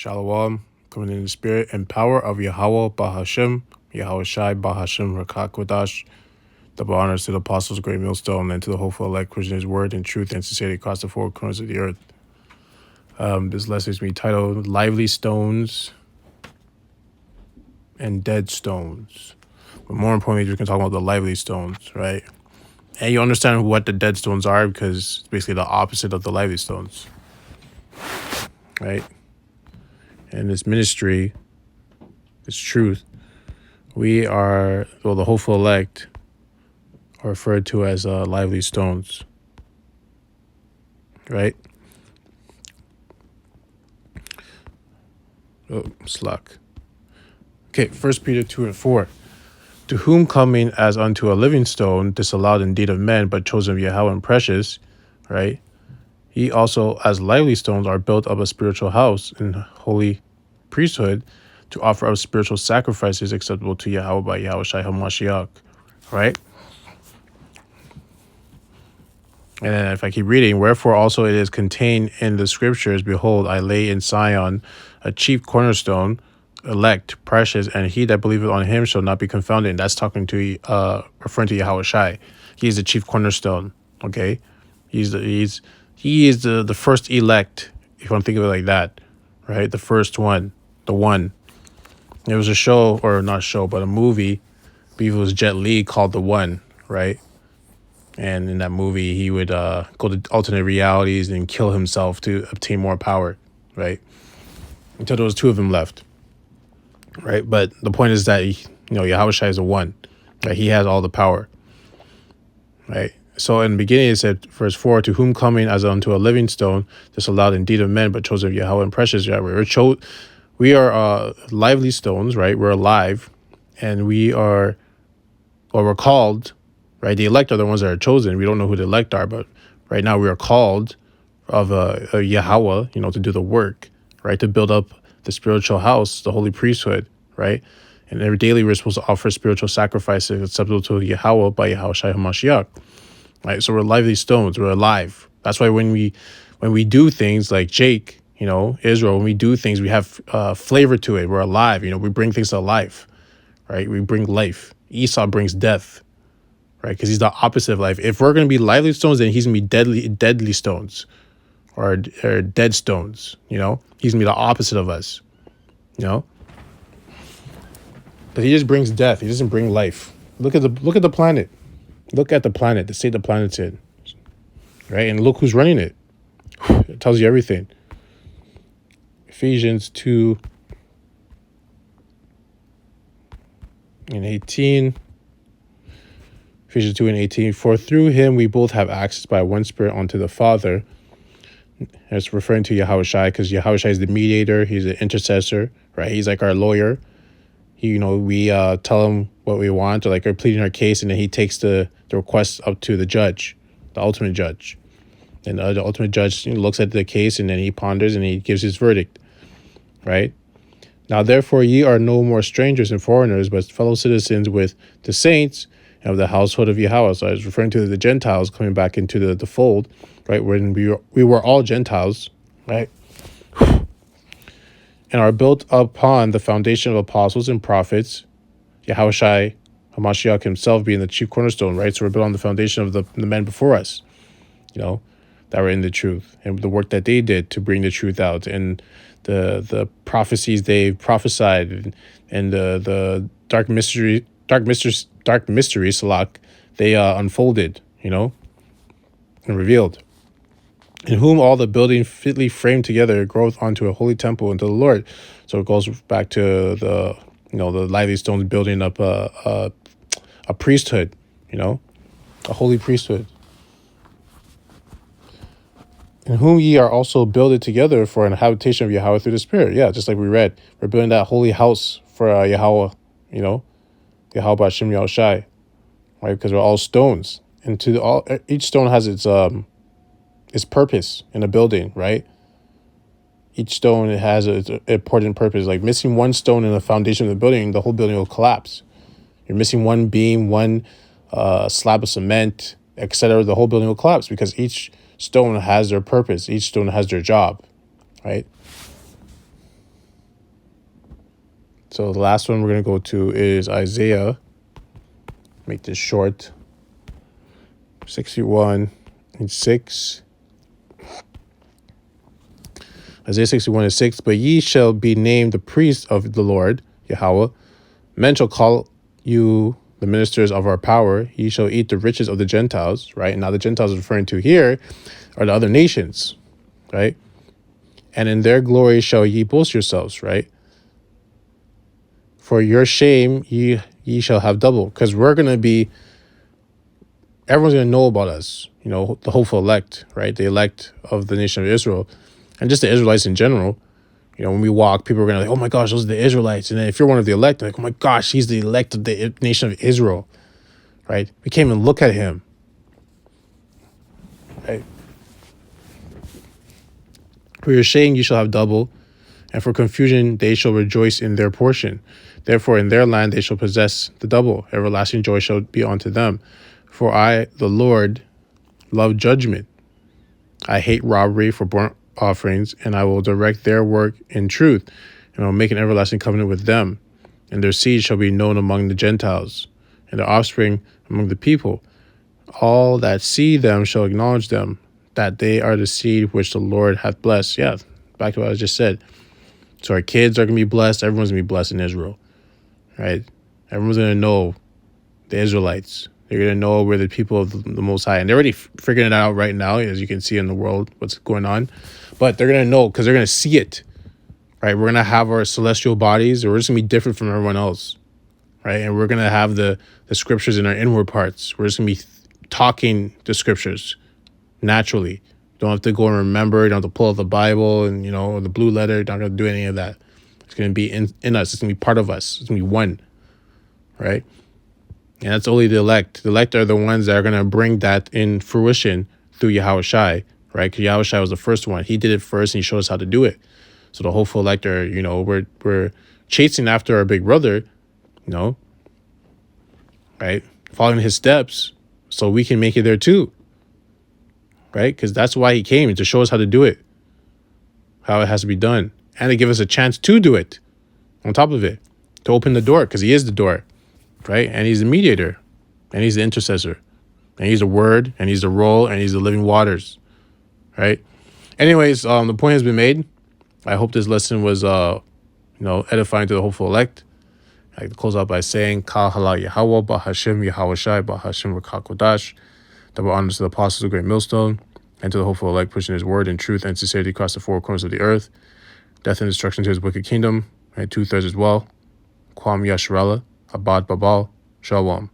Shalom, coming in the spirit and power of Yahweh Bahashem, Yahweh Shai Bahashem Rakakwadash. Double honors to the apostles, great millstone, and to the hopeful elect, Christian his word and truth and sincerity across the four corners of the earth. This lesson is being titled Lively Stones and Dead Stones. But more importantly, we're going to talk about the lively stones, right? And you understand what the dead stones are because it's basically the opposite of the lively stones, right? And this ministry, this truth, we are, well, the hopeful elect are referred to as lively stones, right? Oh, slack. Okay, 1 Peter 2:4. To whom coming as unto a living stone, disallowed indeed of men, but chosen of Yahweh and precious, right? Ye also, as lively stones, are built up a spiritual house in holy priesthood to offer up spiritual sacrifices acceptable to Yahweh by Yahweh Shai HaMashiach, right? And then if I keep reading, wherefore also it is contained in the scriptures, behold, I lay in Zion a chief cornerstone, elect, precious, and he that believeth on him shall not be confounded. And that's talking to, referring to Yahweh Shai. He is the chief cornerstone, okay? He is the first elect, if you want to think of it like that, right? The first one, the one. There was a show, or not show, but a movie, I believe it was Jet Li, called The One, right? And in that movie, he would go to alternate realities and kill himself to obtain more power, right? Until there was two of them left, right? But the point is that, Yahweh Shai is the one, right? He has all the power, right? So in the beginning, it said, verse 4, to whom coming as unto a living stone, disallowed indeed of men, but chosen of Yahweh and precious, right? We are lively stones, right? We're alive, and we're called, right? The elect are the ones that are chosen. We don't know who the elect are, but right now we are called of a Yahweh, to do the work, right? To build up the spiritual house, the holy priesthood, right? And every daily we're supposed to offer spiritual sacrifices acceptable to Yahweh by Yahweh Shai HaMashiach, right? So we're lively stones. We're alive. That's why when we do things like Jake, Israel, when we do things, we have flavor to it. We're alive. We bring things to life, right? We bring life. Esau brings death, right? Because he's the opposite of life. If we're going to be lively stones, then he's going to be deadly stones or dead stones, He's going to be the opposite of us, But he just brings death. He doesn't bring life. Look at the planet. Look at the planet, the state the planet's in, right? And look who's running it. It tells you everything. Ephesians 2 and 18. Ephesians 2 and 18. For through him we both have access by one Spirit unto the Father. It's referring to Yahweh Shai because Yahweh Shai is the mediator. He's the intercessor, right? He's like our lawyer. We tell him what we want, or like we're pleading our case, and then he takes the request up to the judge, the ultimate judge. And the ultimate judge looks at the case, and then he ponders, and he gives his verdict, right? Now, therefore, ye are no more strangers and foreigners, but fellow citizens with the saints and of the household of Yahweh. So I was referring to the Gentiles coming back into the fold, right? When we were all Gentiles, right? And are built upon the foundation of apostles and prophets, Yahweh Shai HaMashiach himself being the chief cornerstone, right? So we're built on the foundation of the men before us, that were in the truth, and the work that they did to bring the truth out, and the prophecies they prophesied, and the dark mysteries, Salak, they unfolded, and revealed. In whom all the building fitly framed together groweth onto a holy temple unto the Lord. So it goes back to the lively stones building up a priesthood, a holy priesthood. In whom ye are also builded together for an habitation of Yahweh through the Spirit. Yeah, just like we read, we're building that holy house for Yahweh, Yahweh B'Hashem Yahweh Shai, right? Because we're all stones, and each stone has its purpose in a building, right? Each stone has an important purpose. Like missing one stone in the foundation of the building, the whole building will collapse. You're missing one beam, one slab of cement, etc. The whole building will collapse because each stone has their purpose. Each stone has their job, right? So the last one we're going to go to is Isaiah. Make this short. 61 and 6. Isaiah 61 and 6. But ye shall be named the priests of the Lord, Yahweh. Men shall call you the ministers of our power. Ye shall eat the riches of the Gentiles, right? And now the Gentiles referring to here are the other nations, right? And in their glory shall ye boast yourselves, right? For your shame ye shall have double. Because we're going to be, everyone's going to know about us, you know, the hopeful elect, right? The elect of the nation of Israel. And just the Israelites in general. You know, when we walk, people are going to like, oh my gosh, those are the Israelites. And then if you're one of the elect, like, oh my gosh, he's the elect of the nation of Israel, right? We can't even look at him, right? For your shame you shall have double, and for confusion they shall rejoice in their portion. Therefore in their land they shall possess the double. Everlasting joy shall be unto them. For I, the Lord, love judgment. I hate robbery for burnt offerings, and I will direct their work in truth, and I will make an everlasting covenant with them. And their seed shall be known among the Gentiles, and their offspring among the people. All that see them shall acknowledge them, that they are the seed which the Lord hath blessed. Yeah, back to what I just said. So our kids are going to be blessed. Everyone's going to be blessed in Israel, right? Everyone's going to know the Israelites. They're going to know we're the people of the Most High. And they're already figuring it out right now, as you can see in the world, what's going on. But they're going to know because they're going to see it, right? We're going to have our celestial bodies. We're just going to be different from everyone else, right? And we're going to have the scriptures in our inward parts. We're just going to be talking the scriptures naturally. Don't have to go and remember. You don't have to pull out the Bible and, you know, the blue letter. You don't have to do any of that. It's going to be in us. It's going to be part of us. It's going to be one, right? And that's only the elect. The elect are the ones that are going to bring that in fruition through Yahweh Shai, right? Because Yahweh Shai was the first one. He did it first and he showed us how to do it. So the hopeful elect are, you know, we're chasing after our big brother, you know, right? Following his steps so we can make it there too, right? Because that's why he came, to show us how to do it, how it has to be done, and to give us a chance to do it on top of it, to open the door, because he is the door. Right? And he's the mediator, and he's the intercessor, and he's the word, and he's the roll, and he's the living waters, right? Anyways, the point has been made. I hope this lesson was, edifying to the hopeful elect. I like to close out by saying, Kal Hala Yahweh, Bahashim Yahweh Shai, Bahashim Rakakodash. Double honors to the apostles of Great Millstone, and to the hopeful elect pushing his word in truth and sincerity across the four corners of the earth. Death and destruction to his wicked kingdom, and 2/3 as well. Kwam Yasharallah. Abad Babal. Shalom.